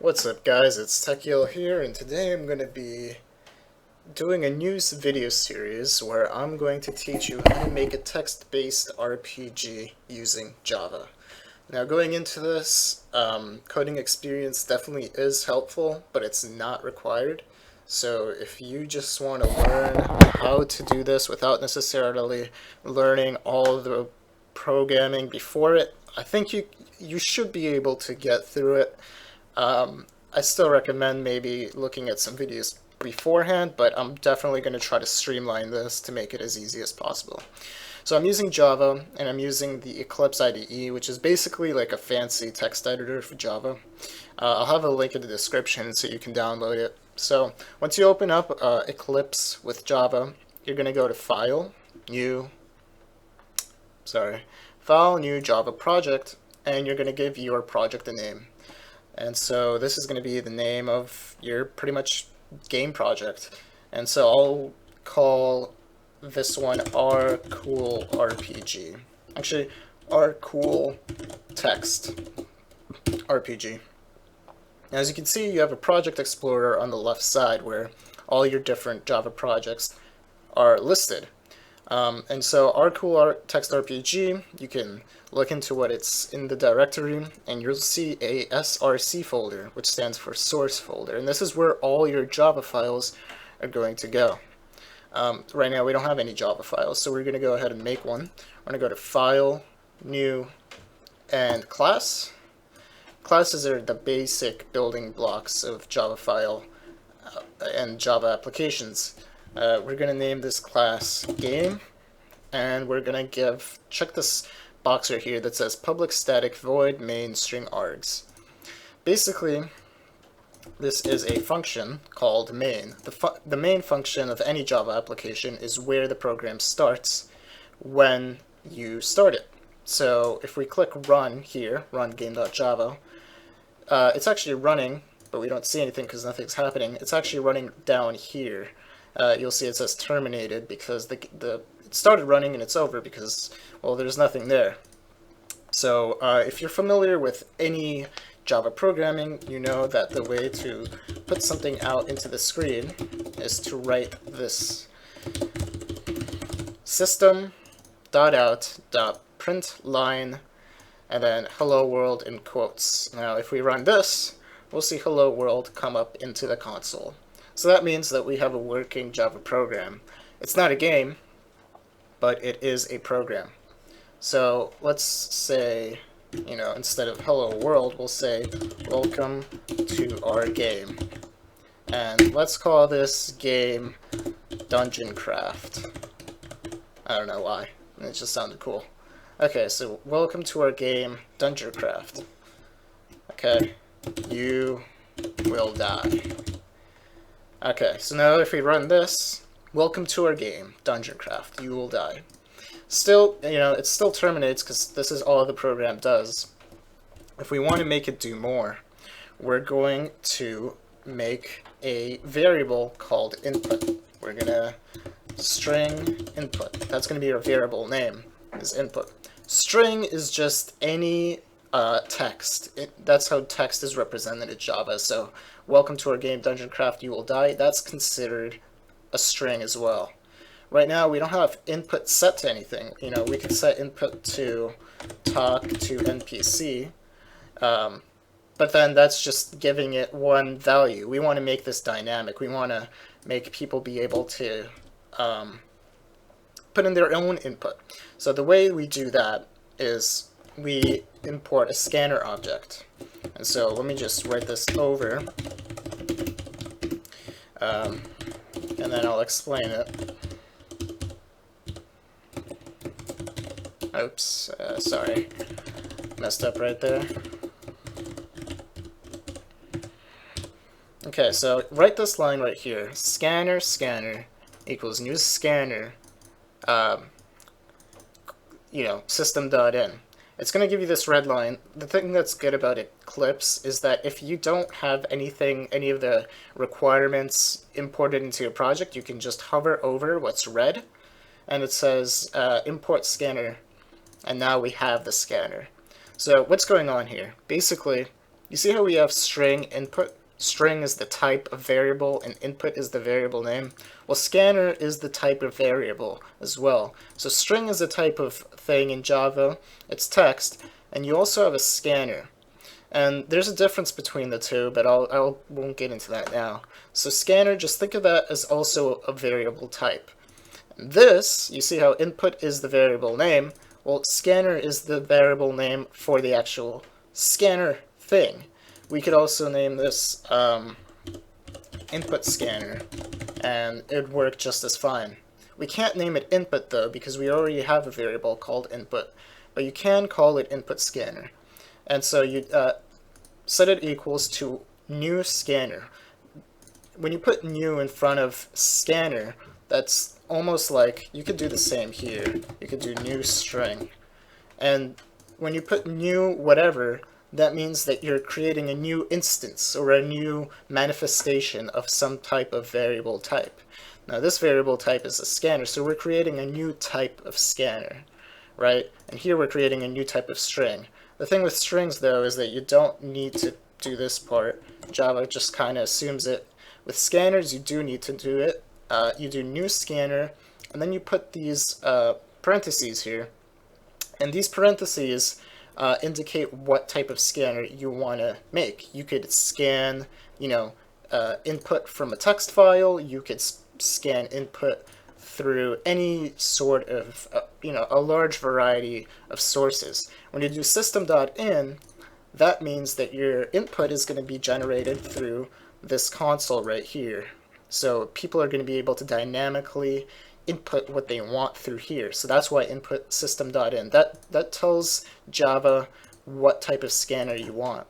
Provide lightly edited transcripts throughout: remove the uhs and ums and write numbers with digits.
What's up guys, it's Techiel here, and today I'm going to be doing a new video series where I'm going to teach you how to make a text-based RPG using Java. Now going into this, coding experience definitely is helpful, but it's not required. So if you just want to learn how to do this without necessarily learning all the programming before it, I think you should be able to get through it. I still recommend maybe looking at some videos beforehand, but I'm definitely going to try to streamline this to make it as easy as possible. So I'm using Java, and I'm using the Eclipse IDE, which is basically like a fancy text editor for Java. I'll have a link in the description so you can download it. So once you open up Eclipse with Java, you're going to go to File, New Java Project, and you're going to give your project a name. And so this is going to be the name of your pretty much game project. And so I'll call this one R Cool RPG. Actually, R Cool Text RPG. Now, as you can see, you have a project explorer on the left side where all your different Java projects are listed. And so R Cool Text RPG, you can look into what it's in the directory, and you'll see a SRC folder, which stands for source folder. And this is where all your Java files are going to go. Right now we don't have any Java files, so we're going to go ahead and make one. We're going to go to File, New, and Class. Classes are the basic building blocks of Java file and Java applications. We're going to name this class Game, and we're going to check this box right here that says public static void main string args. Basically, this is a function called main. The main function of any Java application is where the program starts when you start it. So if we click run here, run game.java, it's actually running, but we don't see anything because nothing's happening. It's actually running down here. You'll see it says terminated because it started running and it's over because, well, there's nothing there. So if you're familiar with any Java programming, you know that the way to put something out into the screen is to write this system.out.println and then hello world in quotes. Now if we run this, we'll see hello world come up into the console. So that means that we have a working Java program. It's not a game, but it is a program. So let's say, instead of hello world, we'll say welcome to our game. And let's call this game Dungeon Craft. I don't know why, it just sounded cool. Okay, so welcome to our game Dungeon Craft. Okay, you will die. Okay, so now if we run this, welcome to our game, Dungeon Craft, you will die. Still, it still terminates because this is all the program does. If we want to make it do more, we're going to make a variable called input. We're going to string input. That's going to be our variable name, is input. String is just any text. That's how text is represented in Java. So welcome to our game Dungeon Craft, you will die. That's considered a string as well. Right now we don't have input set to anything. We could set input to talk to NPC, but then that's just giving it one value. We want to make this dynamic. We want to make people be able to put in their own input. So the way we do that is we import a scanner object. And so let me just write this over, and then I'll explain it. Oops, sorry, messed up right there. Okay, so write this line right here, scanner equals new scanner, system.in. It's going to give you this red line. The thing that's good about Eclipse is that if you don't have any of the requirements imported into your project, you can just hover over what's red, and it says import scanner, and now we have the scanner. So what's going on here? Basically, You see how we have string input? String is the type of variable and input is the variable name. Well, scanner is the type of variable as well. So string is a type of thing in Java, it's text, and you also have a scanner. And there's a difference between the two, but I won't get into that now. So scanner, just think of that as also a variable type. And this, you see how input is the variable name? Well, scanner is the variable name for the actual scanner thing. We could also name this input scanner, and it'd work just as fine. We can't name it input though, because we already have a variable called input, but you can call it input scanner. And so you set it equals to new scanner. When you put new in front of scanner, that's almost like, you could do the same here. You could do new string. And when you put new whatever, that means that you're creating a new instance or a new manifestation of some type of variable type. Now this variable type is a scanner, so we're creating a new type of scanner, right? And here we're creating a new type of string. The thing with strings though is that you don't need to do this part. Java just kind of assumes it. With scanners you do need to do it. You do new scanner, and then you put these parentheses here. And these parentheses indicate what type of scanner you want to make. You could scan, input from a text file. You could scan input through any sort of, a large variety of sources. When you do system.in, that means that your input is going to be generated through this console right here. So people are going to be able to dynamically input what they want through here. So that's why input system.in. That tells Java what type of scanner you want.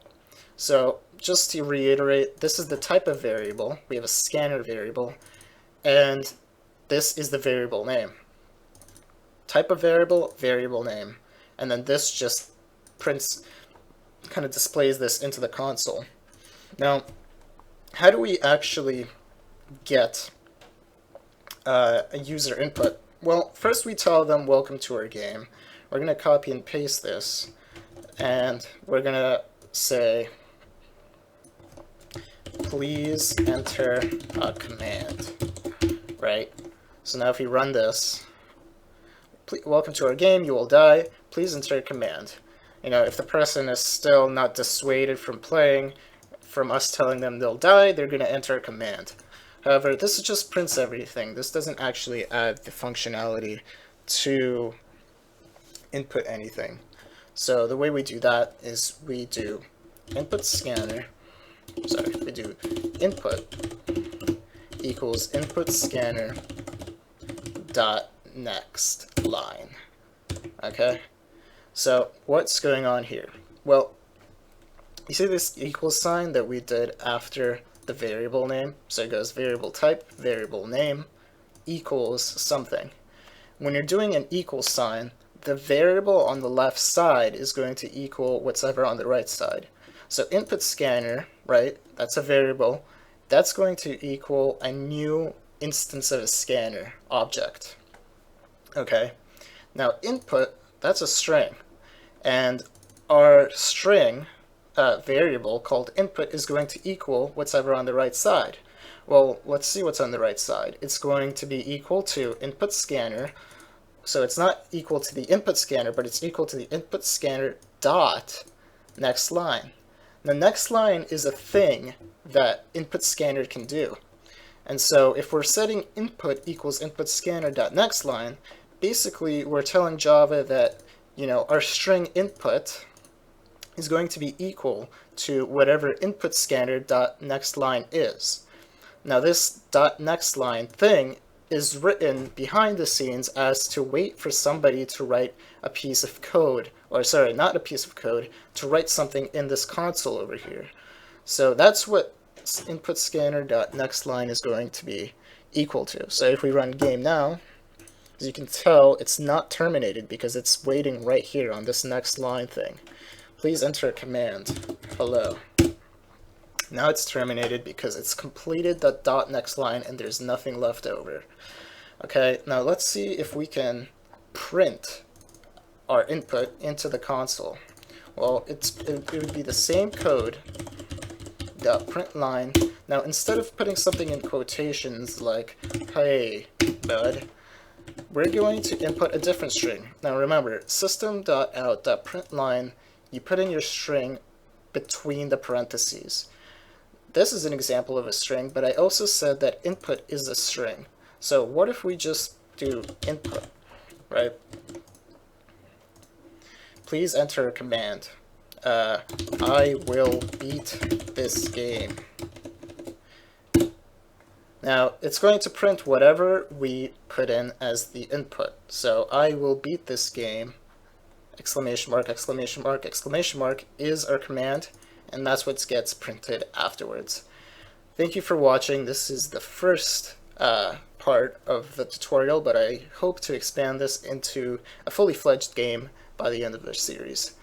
So just to reiterate, this is the type of variable. We have a scanner variable, and this is the variable name. Type of variable, variable name. And then this just prints, kind of displays this into the console. Now, how do we actually get a user input? Well, first we tell them welcome to our game. We're going to copy and paste this, and we're going to say please enter a command, right? So now if we run this, welcome to our game, you will die, please enter a command. If the person is still not dissuaded from playing, from us telling them they'll die, they're going to enter a command. However, this just prints everything. This doesn't actually add the functionality to input anything. So the way we do that is we do input scanner, we do input equals input scanner dot next line. Okay? So what's going on here? Well, you see this equals sign that we did after the variable name? So it goes variable type, variable name, equals something. When you're doing an equal sign, the variable on the left side is going to equal whatever on the right side. So input scanner, right, that's a variable, that's going to equal a new instance of a scanner object. Okay, now input, that's a string, and our string variable called input is going to equal whatever on the right side. Well, let's see what's on the right side. It's going to be equal to input scanner, so it's not equal to the input scanner, but it's equal to the input scanner dot next line. The next line is a thing that input scanner can do. And so if we're setting input equals input scanner dot next line, basically we're telling Java that, our string input is going to be equal to whatever input scanner dot next line is. Now this dot next line thing is written behind the scenes as to wait for somebody to write a piece of code, or sorry, not a piece of code, to write something in this console over here. So that's what input scanner dot next line is going to be equal to. So if we run game now, as you can tell, it's not terminated because it's waiting right here on this next line thing. Please enter a command, hello. Now it's terminated because it's completed the dot next line and there's nothing left over. Okay, now let's see if we can print our input into the console. Well, it would be the same code, dot print line. Now, instead of putting something in quotations like, hey, bud, we're going to input a different string. Now remember, system.out.println, you put in your string between the parentheses. This is an example of a string, but I also said that input is a string. So what if we just do input, right? Please enter a command. I will beat this game. Now, it's going to print whatever we put in as the input. So, I will beat this game, exclamation mark, exclamation mark, exclamation mark, is our command, and that's what gets printed afterwards. Thank you for watching. This is the first part of the tutorial, but I hope to expand this into a fully fledged game by the end of this series.